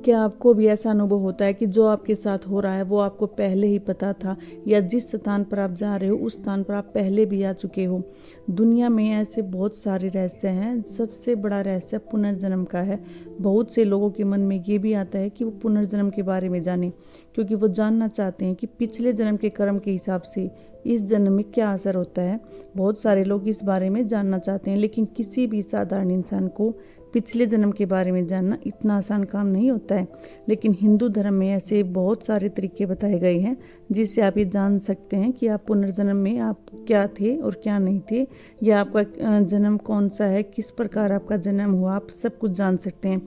क्या आपको भी ऐसा अनुभव होता है कि जो आपके साथ हो रहा है वो आपको पहले ही पता था, या जिस स्थान पर आप जा रहे हो उस स्थान पर आप पहले भी आ चुके हो? दुनिया में ऐसे बहुत सारे रहस्य हैं। सबसे बड़ा रहस्य पुनर्जन्म का है। बहुत से लोगों के मन में ये भी आता है कि वो पुनर्जन्म के बारे में जानें, क्योंकि वो जानना चाहते हैं कि पिछले जन्म के कर्म के हिसाब से इस जन्म में क्या असर होता है। बहुत सारे लोग इस बारे में जानना चाहते हैं, लेकिन किसी भी साधारण इंसान को पिछले जन्म के बारे में जानना इतना आसान काम नहीं होता है। लेकिन हिंदू धर्म में ऐसे बहुत सारे तरीके बताए गए हैं जिससे आप ये जान सकते हैं कि आप पुनर्जन्म में आप क्या थे और क्या नहीं थे, या आपका जन्म कौन सा है, किस प्रकार आपका जन्म हुआ, आप सब कुछ जान सकते हैं।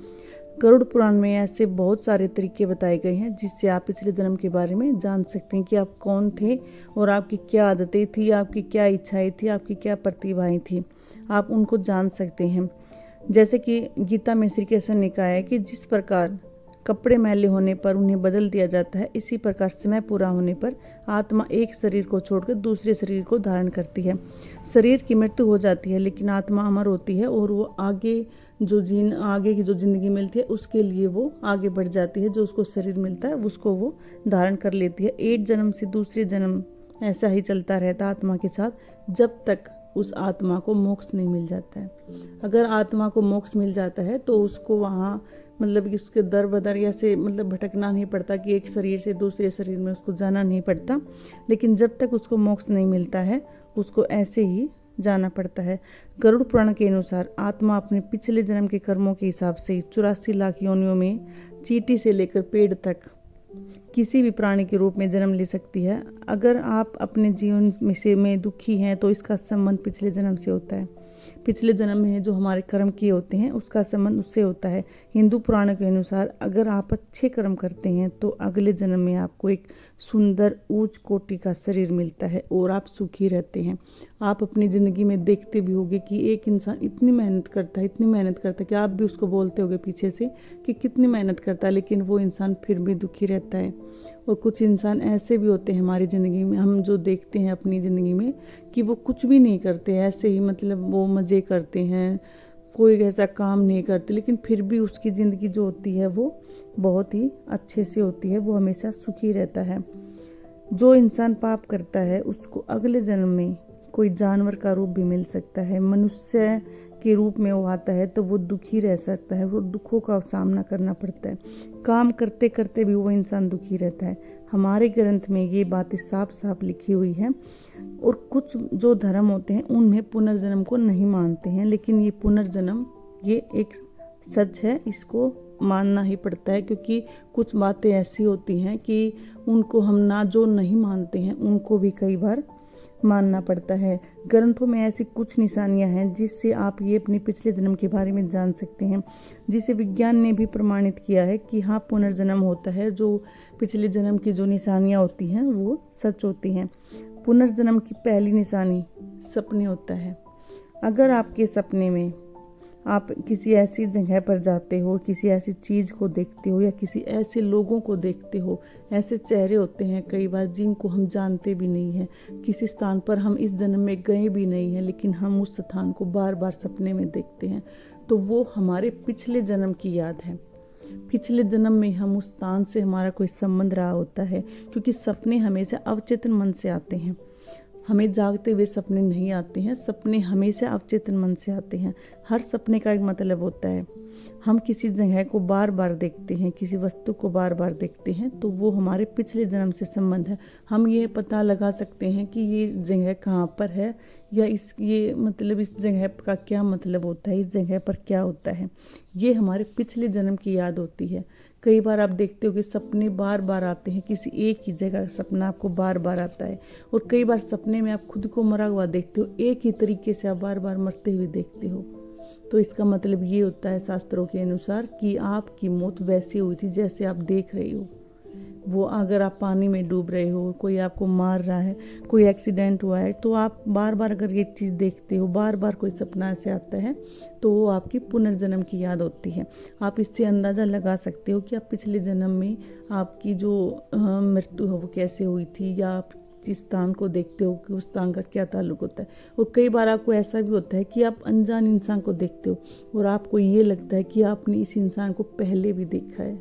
गरुड़ पुराण में ऐसे बहुत सारे तरीके बताए गए हैं जिससे आप पिछले जन्म के बारे में जान सकते हैं कि आप कौन थे और आपकी क्या आदतें थी, आपकी क्या इच्छाएं थी, आपकी क्या प्रतिभाएं थी। आप उनको जान सकते हैं। जैसे कि गीता में श्री कृष्ण ने कहा है कि जिस प्रकार कपड़े मैले होने पर उन्हें बदल दिया जाता है, इसी प्रकार समय पूरा होने पर आत्मा एक शरीर को छोड़कर दूसरे शरीर को धारण करती है। शरीर की मृत्यु हो जाती है, लेकिन आत्मा अमर होती है और वो आगे की जो जिंदगी मिलती है उसके लिए वो आगे बढ़ जाती है। जो उसको शरीर मिलता है उसको वो धारण कर लेती है। एक जन्म से दूसरे जन्म ऐसा ही चलता रहता है आत्मा के साथ, जब तक उस आत्मा को मोक्ष नहीं मिल जाता है। अगर आत्मा को मोक्ष मिल जाता है तो उसको वहाँ मतलब कि उसके दर बदर या से मतलब भटकना नहीं पड़ता, कि एक शरीर से दूसरे शरीर में उसको जाना नहीं पड़ता। लेकिन जब तक उसको मोक्ष नहीं मिलता है उसको ऐसे ही जाना पड़ता है। गरुड़ पुराण के अनुसार आत्मा अपने पिछले जन्म के कर्मों के हिसाब से 84 लाख योनियों में चींटी से लेकर पेड़ तक किसी भी प्राणी के रूप में जन्म ले सकती है। अगर आप अपने जीवन में दुखी हैं तो इसका संबंध पिछले जन्म से होता है। पिछले जन्म में जो हमारे कर्म किए होते हैं उसका संबंध उससे होता है। हिंदू पुराणों के अनुसार अगर आप अच्छे कर्म करते हैं तो अगले जन्म में आपको एक सुंदर उच्च कोटि का शरीर मिलता है और आप सुखी रहते हैं। आप अपनी ज़िंदगी में देखते भी होंगे कि एक इंसान इतनी मेहनत करता है कि आप भी उसको बोलते होंगे पीछे से कि कितनी मेहनत करता है, लेकिन वो इंसान फिर भी दुखी रहता है। और कुछ इंसान ऐसे भी होते हैं हमारी ज़िंदगी में, हम जो देखते हैं अपनी ज़िंदगी में, कि वो कुछ भी नहीं करते, ऐसे ही मतलब वो मज़े करते हैं, कोई ऐसा काम नहीं करते, लेकिन फिर भी उसकी ज़िंदगी जो होती है वो बहुत ही अच्छे से होती है, वो हमेशा सुखी रहता है। जो इंसान पाप करता है उसको अगले जन्म में कोई जानवर का रूप भी मिल सकता है। मनुष्य के रूप में वो आता है तो वो दुखी रह सकता है, वो दुखों का सामना करना पड़ता है। काम करते करते भी वो इंसान दुखी रहता है। हमारे ग्रंथ में ये बातें साफ साफ लिखी हुई हैं। और कुछ जो धर्म होते हैं उनमें पुनर्जन्म को नहीं मानते हैं, लेकिन ये पुनर्जन्म ये एक सच है, इसको मानना ही पड़ता है, क्योंकि कुछ बातें ऐसी होती हैं कि उनको हम ना जो नहीं मानते हैं उनको भी कई बार मानना पड़ता है। ग्रंथों में ऐसी कुछ निशानियां हैं जिससे आप ये अपने पिछले जन्म के बारे में जान सकते हैं, जिसे विज्ञान ने भी प्रमाणित किया है कि हाँ पुनर्जन्म होता है। जो पिछले जन्म की जो निशानियां होती हैं वो सच होती हैं। पुनर्जन्म की पहली निशानी सपने होता है। अगर आपके सपने में आप किसी ऐसी जगह पर जाते हो, किसी ऐसी चीज़ को देखते हो या किसी ऐसे लोगों को देखते हो, ऐसे चेहरे होते हैं कई बार जिनको हम जानते भी नहीं हैं, किसी स्थान पर हम इस जन्म में गए भी नहीं हैं, लेकिन हम उस स्थान को बार बार सपने में देखते हैं, तो वो हमारे पिछले जन्म की याद है। पिछले जन्म में हम उस स्थान से हमारा कोई संबंध रहा होता है, क्योंकि सपने हमेशा अवचेतन मन से आते हैं, हमें जागते हुए सपने नहीं आते हैं। सपने हमेशा अवचेतन मन से आते हैं। हर सपने का एक मतलब होता है। हम किसी जगह को बार बार देखते हैं, किसी वस्तु को बार बार देखते हैं, तो वो हमारे पिछले जन्म से संबंध है। हम ये पता लगा सकते हैं कि ये जगह कहाँ पर है, या इस जगह का क्या मतलब होता है, इस जगह पर क्या होता है। ये हमारे पिछले जन्म की याद होती है। कई बार आप देखते हो कि सपने बार बार आते हैं, किसी एक ही जगह सपना आपको बार बार आता है। और कई बार सपने में आप खुद को मरा हुआ देखते हो, एक ही तरीके से आप बार बार मरते हुए देखते हो। तो इसका मतलब ये होता है शास्त्रों के अनुसार कि आपकी मौत वैसी हुई थी जैसे आप देख रहे हो। वो अगर आप पानी में डूब रहे हो, कोई आपको मार रहा है, कोई एक्सीडेंट हुआ है, तो आप बार बार अगर ये चीज़ देखते हो, बार बार कोई सपना ऐसे आता है, तो वो आपकी पुनर्जन्म की याद होती है। आप इससे अंदाज़ा लगा सकते हो कि आप पिछले जन्म में आपकी जो मृत्यु है वो कैसे हुई थी, या आप जिस स्थान को देखते हो कि उस स्थान का क्या ताल्लुक होता है। और कई बार आपको ऐसा भी होता है कि आप अनजान इंसान को देखते हो और आपको ये लगता है कि आपने इस इंसान को पहले भी देखा है।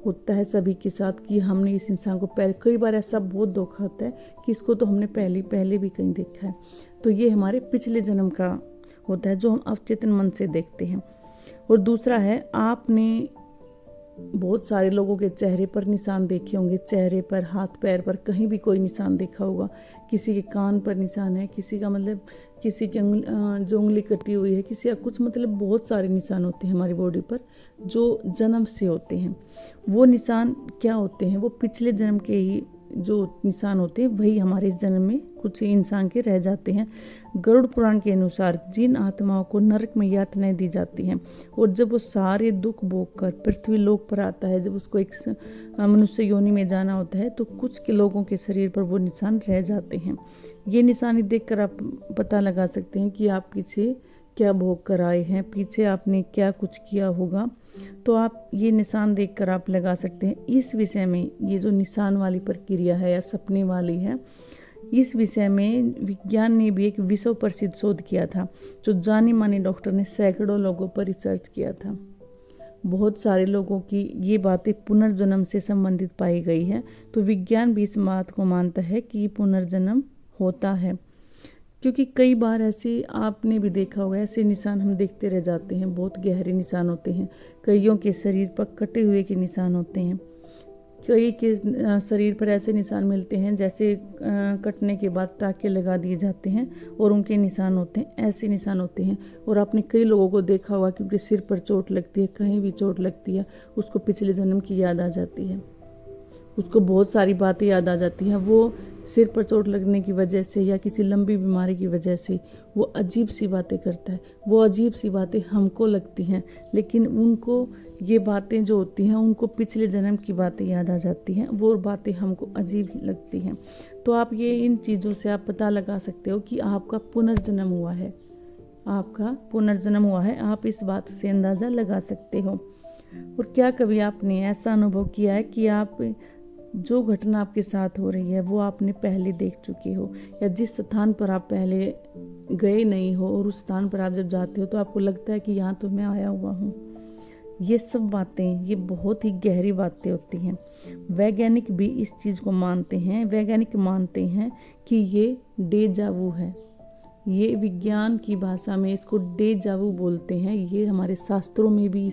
होता है सभी के साथ कि हमने इस इंसान को पहले, कई बार ऐसा बहुत धोखा होता है कि इसको तो हमने पहले भी कहीं देखा है। तो ये हमारे पिछले जन्म का होता है जो हम अवचेतन मन से देखते हैं। और दूसरा है, आपने बहुत सारे लोगों के चेहरे पर निशान देखे होंगे, चेहरे पर, हाथ पैर पर, कहीं भी कोई निशान देखा होगा। किसी के कान पर निशान है, किसी का मतलब किसी की जो उंगली कटी हुई है, किसी का कुछ, मतलब बहुत सारे निशान होते हैं हमारी बॉडी पर जो जन्म से होते हैं। वो निशान क्या होते हैं? वो पिछले जन्म के ही जो निशान होते हैं वही हमारे इस जन्म में कुछ इंसान के रह जाते हैं। गरुड़ पुराण के अनुसार जिन आत्माओं को नरक में यातनाएं दी जाती हैं और जब वो सारे दुख भोग कर पृथ्वी लोक पर आता है, जब उसको एक मनुष्य योनि में जाना होता है, तो कुछ के लोगों के शरीर पर वो निशान रह जाते हैं। ये निशान देखकर आप पता लगा सकते हैं कि आप पीछे क्या भोग कर आए हैं, पीछे आपने क्या कुछ किया होगा। तो आप ये निशान देखकर आप लगा सकते हैं। इस विषय में ये जो निशान वाली प्रक्रिया है या सपने वाली है, इस विषय में विज्ञान ने भी एक विश्व प्रसिद्ध शोध किया था जो जाने माने डॉक्टर ने सैकड़ों लोगों पर रिसर्च किया था। बहुत सारे लोगों की ये बातें पुनर्जन्म से संबंधित पाई गई है। तो विज्ञान भी इस बात को मानता है कि पुनर्जन्म होता है, क्योंकि कई बार ऐसे आपने भी देखा होगा, ऐसे निशान हम देखते रह जाते हैं। बहुत गहरे निशान होते हैं, कईयों के शरीर पर कटे हुए के निशान होते हैं, कई के शरीर पर ऐसे निशान मिलते हैं जैसे कटने के बाद टाके लगा दिए जाते हैं और उनके निशान होते हैं, ऐसे निशान होते हैं। और आपने कई लोगों को देखा होगा क्योंकि सिर पर चोट लगती है, कहीं भी चोट लगती है, उसको पिछले जन्म की याद आ जाती है, उसको बहुत सारी बातें याद आ जाती हैं। वो सिर पर चोट लगने की वजह से या किसी लंबी बीमारी की वजह से वो अजीब सी बातें करता है। वो अजीब सी बातें हमको लगती हैं, लेकिन उनको ये बातें जो होती हैं उनको पिछले जन्म की बातें याद आ जाती हैं, वो बातें हमको अजीब ही लगती हैं। तो आप ये इन चीज़ों से आप पता लगा सकते हो कि आपका पुनर्जन्म हुआ है, आपका पुनर्जन्म हुआ है। आप इस बात से अंदाज़ा लगा सकते हो। और क्या कभी आपने ऐसा अनुभव किया है कि आप जो घटना आपके साथ हो रही है वो आपने पहले देख चुके हो, या जिस स्थान पर आप पहले गए नहीं हो और उस स्थान पर आप जब जाते हो तो आपको लगता है कि यहाँ तो मैं आया हुआ हूँ। ये सब बातें, ये बहुत ही गहरी बातें होती हैं। वैज्ञानिक भी इस चीज़ को मानते हैं। वैज्ञानिक मानते हैं कि ये डेजा वू है। ये विज्ञान की भाषा में इसको डेजा वू बोलते हैं। ये हमारे शास्त्रों में भी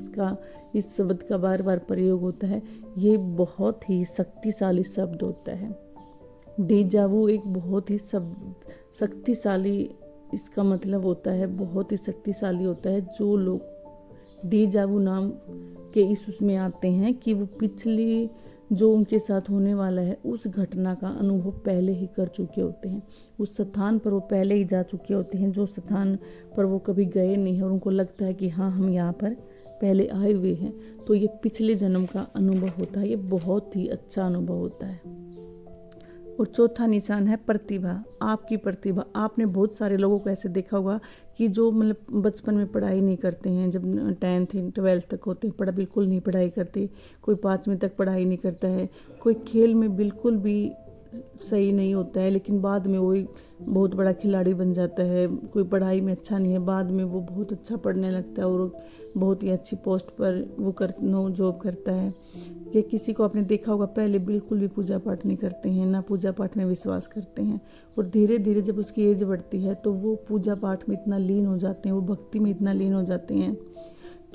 इस शब्द का बार बार प्रयोग होता है। ये बहुत ही शक्तिशाली शब्द होता है। डेजा वू एक बहुत ही शक्तिशाली, इसका मतलब होता है बहुत ही शक्तिशाली होता है। जो लोग डेजा वू नाम के इस उसमें आते हैं कि वो पिछली जो उनके साथ होने वाला है उस घटना का अनुभव पहले ही कर चुके होते हैं, उस स्थान पर वो पहले ही जा चुके होते हैं जो स्थान पर वो कभी गए नहीं हैं, और उनको लगता है कि हाँ हम यहाँ पर पहले आए हुए हैं। तो ये पिछले जन्म का अनुभव होता है। ये बहुत ही अच्छा अनुभव होता है। और चौथा निशान है प्रतिभा। आपकी प्रतिभा। आपने बहुत सारे लोगों को ऐसे देखा होगा कि जो मतलब बचपन में पढ़ाई नहीं करते हैं, जब 10th 12th तक होते हैं बिल्कुल नहीं पढ़ाई करते, कोई 5वीं तक पढ़ाई नहीं करता है, कोई खेल में बिल्कुल भी सही नहीं होता है, लेकिन बाद में वो बहुत बड़ा खिलाड़ी बन जाता है। कोई पढ़ाई में अच्छा नहीं है, बाद में वो बहुत अच्छा पढ़ने लगता है और बहुत ही अच्छी पोस्ट पर वो जॉब करता है। या किसी को आपने देखा होगा पहले बिल्कुल भी पूजा पाठ नहीं करते हैं, ना पूजा पाठ में विश्वास करते हैं, और धीरे धीरे जब उसकी एज बढ़ती है तो वो पूजा पाठ में इतना लीन हो जाते हैं, वो भक्ति में इतना लीन हो जाते हैं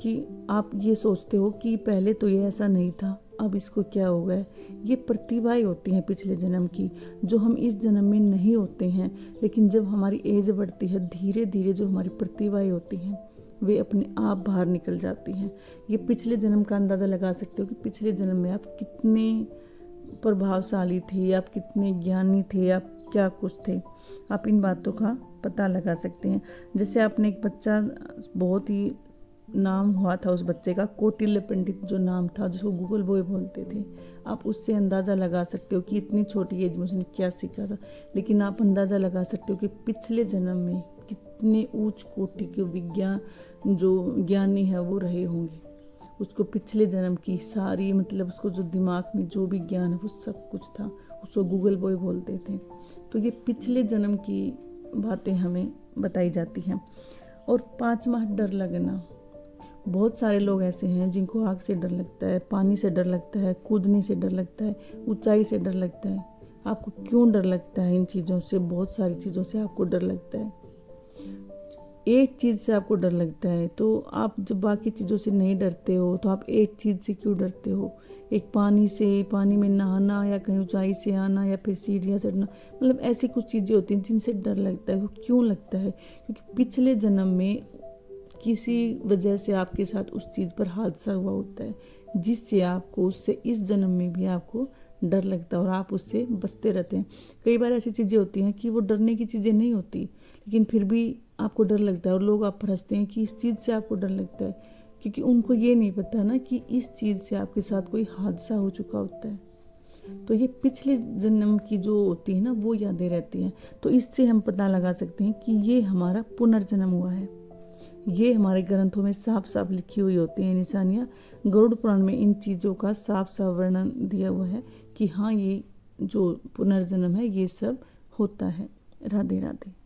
कि आप ये सोचते हो कि पहले तो ये ऐसा नहीं था, अब इसको क्या हो गया। ये प्रतिभाएं होती हैं पिछले जन्म की, जो हम इस जन्म में नहीं होते हैं, लेकिन जब हमारी एज बढ़ती है धीरे धीरे जो हमारी प्रतिभाएं होती हैं वे अपने आप बाहर निकल जाती हैं। ये पिछले जन्म का अंदाज़ा लगा सकते हो कि पिछले जन्म में आप कितने प्रभावशाली थे, आप कितने ज्ञानी थे, आप क्या कुछ थे। आप इन बातों का पता लगा सकते हैं। जैसे आपने एक बच्चा, बहुत ही नाम हुआ था उस बच्चे का, कौटिल्य पंडित जो नाम था, जिसको गूगल बॉय बोलते थे, आप उससे अंदाज़ा लगा सकते हो कि इतनी छोटी एज में उसने क्या सीखा था। लेकिन आप अंदाज़ा लगा सकते हो कि पिछले जन्म में कितने ऊंच कोटि के विज्ञान जो ज्ञानी है वो रहे होंगे। उसको पिछले जन्म की सारी, मतलब उसको जो दिमाग में जो भी ज्ञान है वो सब कुछ था, उसको गूगल बॉय बोलते थे। तो ये पिछले जन्म की बातें हमें बताई जाती हैं। और 5वां, डर लगना। बहुत सारे लोग ऐसे हैं जिनको आग से डर लगता है, पानी से डर लगता है, कूदने से डर लगता है, ऊंचाई से डर लगता है। आपको क्यों डर लगता है इन चीज़ों से? बहुत सारी चीज़ों से आपको डर लगता है। एक चीज़ से आपको डर लगता है तो आप जब बाकी चीज़ों से नहीं डरते हो तो आप एक चीज़ से क्यों डरते हो? एक पानी से, पानी में नहाना या कहीं ऊंचाई से आना या फिर सीढ़ियाँ चढ़ना, मतलब ऐसी कुछ चीज़ें होती हैं जिनसे डर लगता है। वो क्यों लगता है? क्योंकि पिछले जन्म में किसी वजह से आपके साथ उस चीज़ पर हादसा हुआ होता है, जिससे आपको उससे इस जन्म में भी आपको डर लगता है और आप उससे बचते रहते हैं। कई बार ऐसी चीज़ें होती हैं कि वो डरने की चीज़ें नहीं होती, लेकिन फिर भी आपको डर लगता है और लोग आप पर हंसते हैं कि इस चीज़ से आपको डर लगता है, क्योंकि उनको ये नहीं पता ना कि इस चीज़ से आपके साथ कोई हादसा हो चुका होता है। तो ये पिछले जन्म की जो होती है ना, वो यादें रहती हैं। तो इससे हम पता लगा सकते हैं कि ये हमारा पुनर्जन्म हुआ है। ये हमारे ग्रंथों में साफ साफ लिखी हुई होती हैं निशानियाँ। गरुड़ पुराण में इन चीज़ों का साफ साफ वर्णन दिया हुआ है कि हाँ, ये जो पुनर्जन्म है ये सब होता है। राधे राधे।